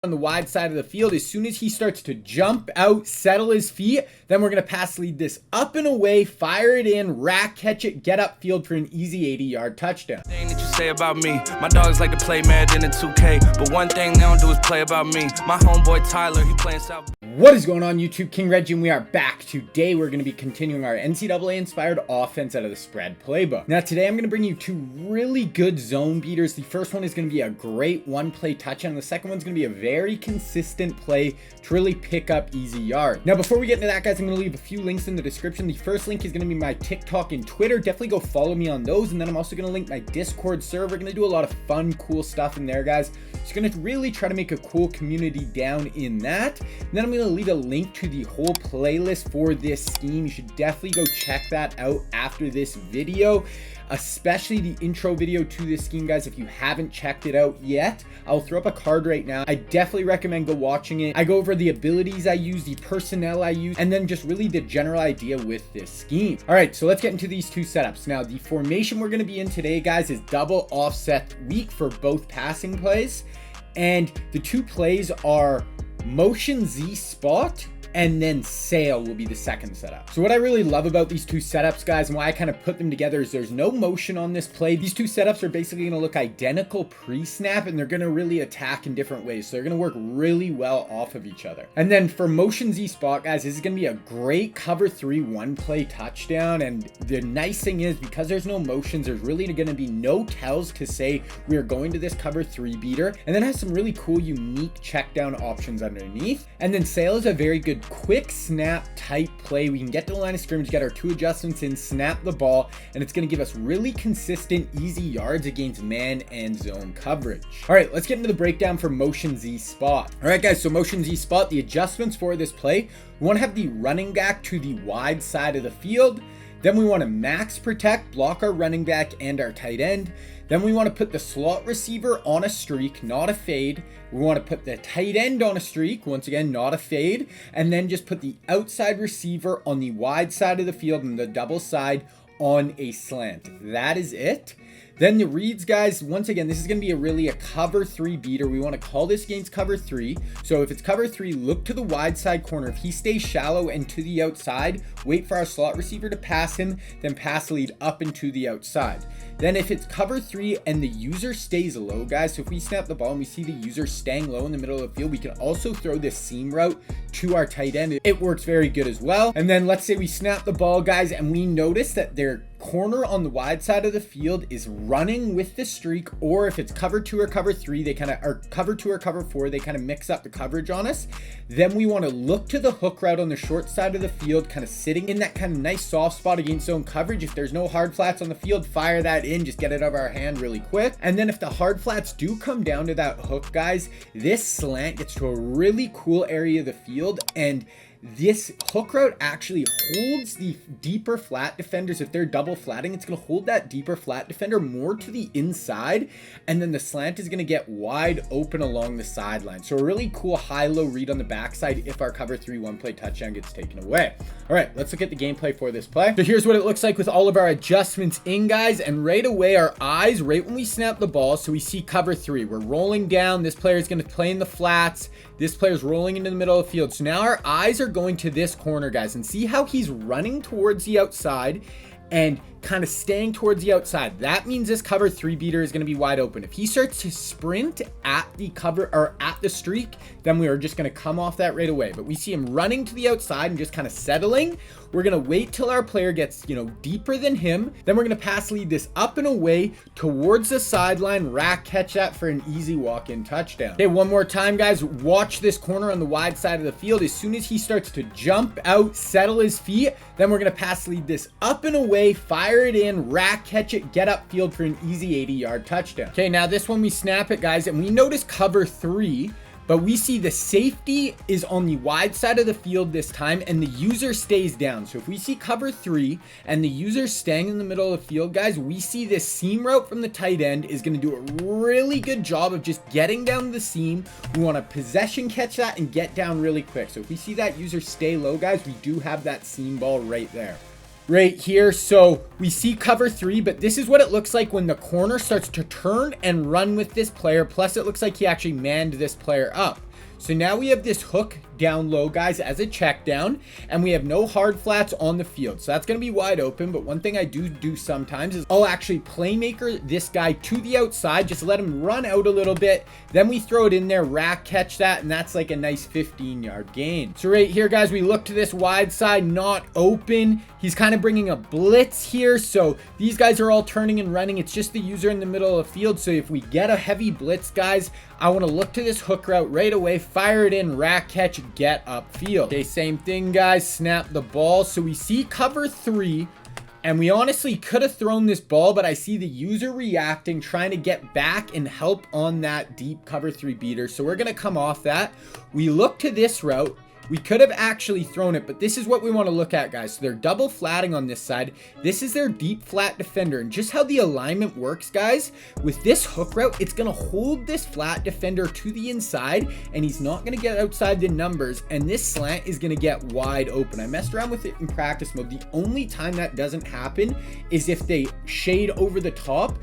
on the wide side of the field. As soon as he starts to jump out, settle his feet, then we're going to pass lead this up and away, fire it in, rack catch it, get upfield for an easy 80-yard touchdown. Thing that you say about me, my dogs like to play Madden and 2K, but one thing they don't do is play about me. My homeboy Tyler, he playing South. What is going on YouTube? King Reggie, and we are back. Today we're going to be continuing our NCAA inspired offense out of the spread playbook. Now today I'm going to bring you two really good zone beaters. The first one is going to be a great one-play touchdown. The second one's going to be a very consistent play to really pick up easy yards. Now before we get into that, guys, I'm going to leave a few links in the description. The first link is going to be my TikTok and Twitter. Definitely go follow me on those, and then I'm also going to link my Discord server. We're going to do a lot of fun, cool stuff in there, guys. Just going to really try to make a cool community down in that. And then I'm going to leave a link to the whole playlist for this scheme. You should definitely go check that out after this video, especially the intro video to this scheme, guys. If you haven't checked it out yet, I'll throw up a card right now. I definitely recommend go watching it. I go over the abilities I use, the personnel I use, and then just really the general idea with this scheme. All right, so let's get into these two setups. Now, the formation we're going to be in today, guys, is double offset weak for both passing plays. And the two plays are Motion Z Spot and then Sail will be the second setup. So what I really love about these two setups, guys, and why I kind of put them together is there's no motion on this play. These two setups are basically going to look identical pre-snap, and they're going to really attack in different ways. So they're going to work really well off of each other. And then for Motion Z Spot, guys, this is going to be a great cover 3 one-play touchdown. And the nice thing is, because there's no motions, there's really going to be no tells to say we are going to this cover 3 beater. And then it has some really cool, unique check down options underneath. And then Sail is a very good quick snap type play. We can get to the line of scrimmage, get our 2 adjustments in, snap the ball, and it's going to give us really consistent, easy yards against man and zone coverage. All right, let's get into the breakdown for Motion Z Spot. All right, guys, so Motion Z Spot, the adjustments for this play, we want to have the running back to the wide side of the field. Then we want to max protect, block our running back and our tight end. Then we want to put the slot receiver on a streak, not a fade. We want to put the tight end on a streak, once again, not a fade. And then just put the outside receiver on the wide side of the field and the double side on a slant. That is it. Then the reads, guys, once again, this is going to be a cover 3 beater. We want to call this against cover 3. So if it's cover 3, look to the wide side corner. If he stays shallow and to the outside, wait for our slot receiver to pass him, then pass lead up and to the outside. Then if it's cover 3 and the user stays low, guys, so if we snap the ball and we see the user staying low in the middle of the field, we can also throw this seam route to our tight end. It works very good as well. And then let's say we snap the ball, guys, and we notice that their corner on the wide side of the field is running with the streak, or if it's cover 2 or cover 3, they kind of are cover 2 or cover 4, they kind of mix up the coverage on us. Then we want to look to the hook route on the short side of the field, kind of sitting in that kind of nice soft spot against zone coverage. If there's no hard flats on the field, fire that in, just get it out of our hand really quick. And then if the hard flats do come down to that hook, guys, this slant gets to a really cool area of the field, and this hook route actually holds the deeper flat defenders. If they're double flatting, it's going to hold that deeper flat defender more to the inside, and then the slant is going to get wide open along the sideline. So a really cool high-low read on the backside if our cover 3 one-play touchdown gets taken away. All right, let's look at the gameplay for this play. So here's what it looks like with all of our adjustments in, guys, and right away our eyes, right when we snap the ball, so we see cover 3. We're rolling down. This player is going to play in the flats. This player's rolling into the middle of the field. So now our eyes are going to this corner, guys, and see how he's running towards the outside and kind of staying towards the outside. That means this cover 3 beater is going to be wide open. If he starts to sprint at the cover or at the streak, then we are just going to come off that right away. But we see him running to the outside and just kind of settling. We're going to wait till our player gets, deeper than him. Then we're going to pass lead this up and away towards the sideline, rack catch that for an easy walk-in touchdown. Okay, one more time, guys. Watch this corner on the wide side of the field. As soon as he starts to jump out, settle his feet, then we're going to pass lead this up and away, fire it in, rack catch it, get upfield for an easy 80-yard touchdown. Okay, now this one we snap it, guys, and we notice cover 3, but we see the safety is on the wide side of the field this time, and the user stays down. So if we see cover 3 and the user staying in the middle of the field, guys, we see this seam route from the tight end is going to do a really good job of just getting down the seam. We want to possession catch that and get down really quick. So if we see that user stay low, guys, we do have that seam ball right there. right here. So we see cover 3, but this is what it looks like when the corner starts to turn and run with this player. Plus it looks like he actually manned this player up. So now we have this hook down low, guys, as a check down, and we have no hard flats on the field. So that's going to be wide open. But one thing I do sometimes is I'll actually playmaker this guy to the outside, just let him run out a little bit. Then we throw it in there, rack catch that, and that's like a nice 15-yard gain. So right here, guys, we look to this wide side, not open. He's kind of bringing a blitz here. So these guys are all turning and running. It's just the user in the middle of the field. So if we get a heavy blitz, guys, I want to look to this hook route right away, fire it in, rack catch, get upfield. Okay, same thing, guys, snap the ball. So we see cover 3, and we honestly could have thrown this ball, but I see the user reacting, trying to get back and help on that deep cover 3 beater. So we're going to come off that. We look to this route. We could have actually thrown it, but this is what we want to look at, guys. So they're double flatting on this side. This is their deep flat defender. And just how the alignment works, guys, with this hook route, it's going to hold this flat defender to the inside, and he's not going to get outside the numbers. And this slant is going to get wide open. I messed around with it in practice mode. The only time that doesn't happen is if they shade over the top.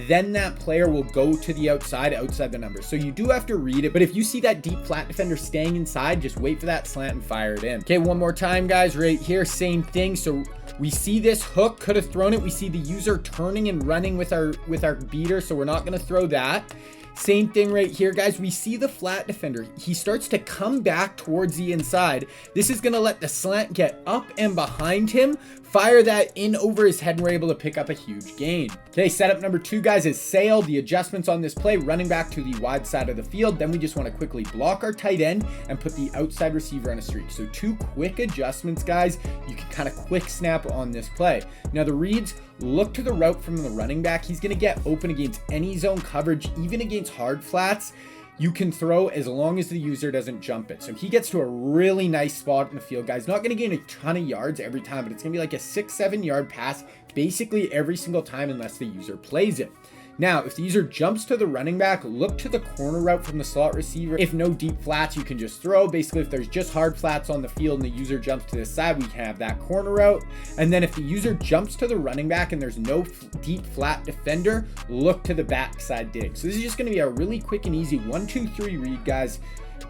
Then that player will go to the outside the numbers. So you do have to read it, but if you see that deep flat defender staying inside, just wait for that slant and fire it in. Okay, one more time, guys, right here, same thing. So we see this hook, could have thrown it. We see the user turning and running with our beater, so we're not going to throw that. Same thing right here, guys. We see the flat defender. He starts to come back towards the inside. This is going to let the slant get up and behind him. Fire that in over his head, and we're able to pick up a huge gain. Okay, setup number 2, guys, is sail. The adjustments on this play, running back to the wide side of the field. Then we just want to quickly block our tight end and put the outside receiver on a streak. So 2 quick adjustments, guys. You can kind of quick snap on this play. Now the reads, look to the route from the running back. He's going to get open against any zone coverage, even against hard flats. You can throw as long as the user doesn't jump it. So he gets to a really nice spot in the field, guys. Not going to gain a ton of yards every time, but it's going to be like a 6-7 yard pass basically every single time unless the user plays it. Now, if the user jumps to the running back, look to the corner route from the slot receiver. If no deep flats, you can just throw. Basically, if there's just hard flats on the field and the user jumps to the side, we can have that corner route. And then if the user jumps to the running back and there's no deep flat defender, look to the backside dig. So this is just going to be a really quick and easy 1-2-3 read, guys.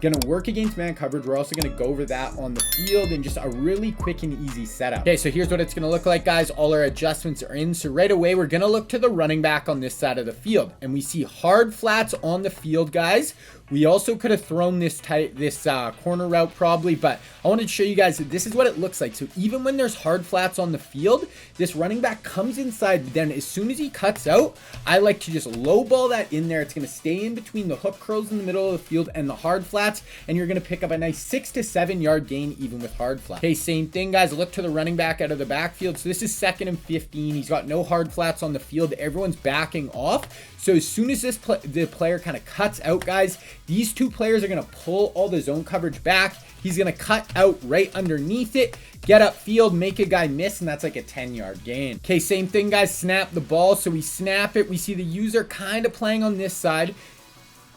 Going to work against man coverage. We're also going to go over that on the field and just a really quick and easy setup. Okay, so here's what it's going to look like, guys. All our adjustments are in. So right away, we're going to look to the running back on this side of the field. And we see hard flats on the field, guys. We also could have thrown this corner route probably, but I wanted to show you guys that this is what it looks like. So even when there's hard flats on the field, this running back comes inside. Then as soon as he cuts out, I like to just low ball that in there. It's going to stay in between the hook curls in the middle of the field and the hard flats, and you're going to pick up a nice 6 to 7 yard gain even with hard flats. Okay, same thing, guys. Look to the running back out of the backfield. So this is 2nd and 15. He's got no hard flats on the field. Everyone's backing off. So as soon as the player kind of cuts out, guys, these 2 players are going to pull all the zone coverage back. He's going to cut out right underneath it, get upfield, make a guy miss, and that's like a 10-yard gain. Okay, same thing, guys. Snap the ball. So we snap it. We see the user kind of playing on this side,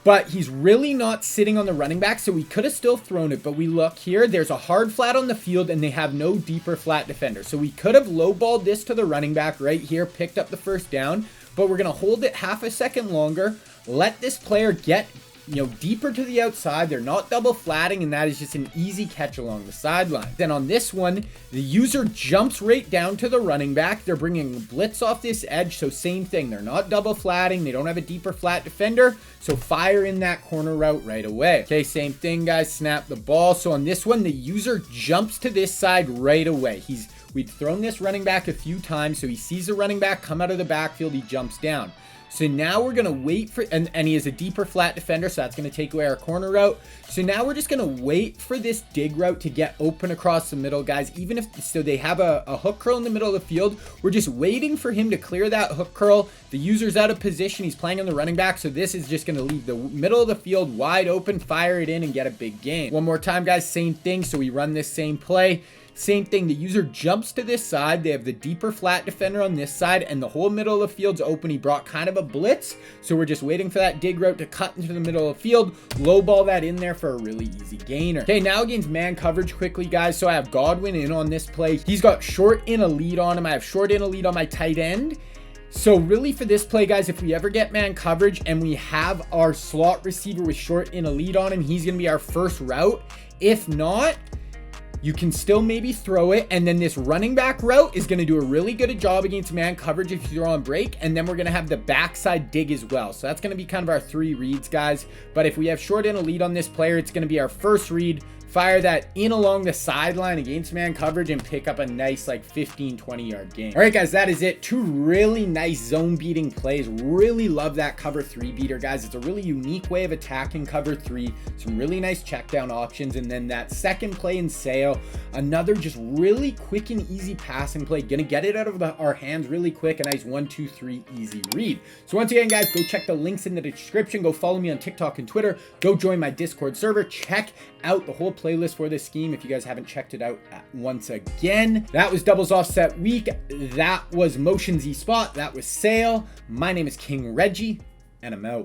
but he's really not sitting on the running back, so we could have still thrown it. But we look here, there's a hard flat on the field, and they have no deeper flat defender. So we could have low-balled this to the running back right here, picked up the first down, but we're going to hold it half a second longer, let this player get deeper to the outside. They're not double flatting, and that is just an easy catch along the sideline. Then on this one, the user jumps right down to the running back. They're bringing blitz off this edge, so same thing. They're not double flatting. They don't have a deeper flat defender, so fire in that corner route right away. Okay, same thing, guys. Snap the ball. So on this one, the user jumps to this side right away. We'd thrown this running back a few times, so he sees the running back come out of the backfield. He jumps down. So now we're going to wait for, and he has a deeper flat defender, so that's going to take away our corner route. So now we're just going to wait for this dig route to get open across the middle, guys. Even if, so they have a hook curl in the middle of the field, we're just waiting for him to clear that hook curl. The user's out of position. He's playing on the running back, so this is just going to leave the middle of the field wide open, fire it in, and get a big gain. One more time, guys, same thing. So we run this same play. Same thing, the user jumps to this side. They have the deeper flat defender on this side, and the whole middle of the field's open. He brought kind of a blitz, so we're just waiting for that dig route to cut into the middle of the field, low ball that in there for a really easy gainer. Okay, now against man coverage quickly, guys. So I have Godwin in on this play. He's got short in a lead on him. I have short in a lead on my tight end. So really for this play, guys, if we ever get man coverage and we have our slot receiver with short in a lead on him, he's going to be our first route. If not, you can still maybe throw it, and then this running back route is going to do a really good job against man coverage if you throw on break, and then we're going to have the backside dig as well. So that's going to be kind of our 3 reads, guys. But if we have short in a lead on this player, it's going to be our first read. Fire that in along the sideline against man coverage and pick up a nice like 15-20 yard gain. All right, guys, that is it. 2 really nice zone beating plays. Really love that cover 3 beater, guys. It's a really unique way of attacking cover 3. Some really nice check down options. And then that second play in Sale, another just really quick and easy passing play. Gonna get it out of our hands really quick. A nice 1, 2, 3 easy read. So once again, guys, go check the links in the description. Go follow me on TikTok and Twitter. Go join my Discord server. Check out the whole playlist for this scheme if you guys haven't checked it out once again. That was doubles offset week. That was MTN Z Spot. That was Sale. My name is King Reggie, and I'm out.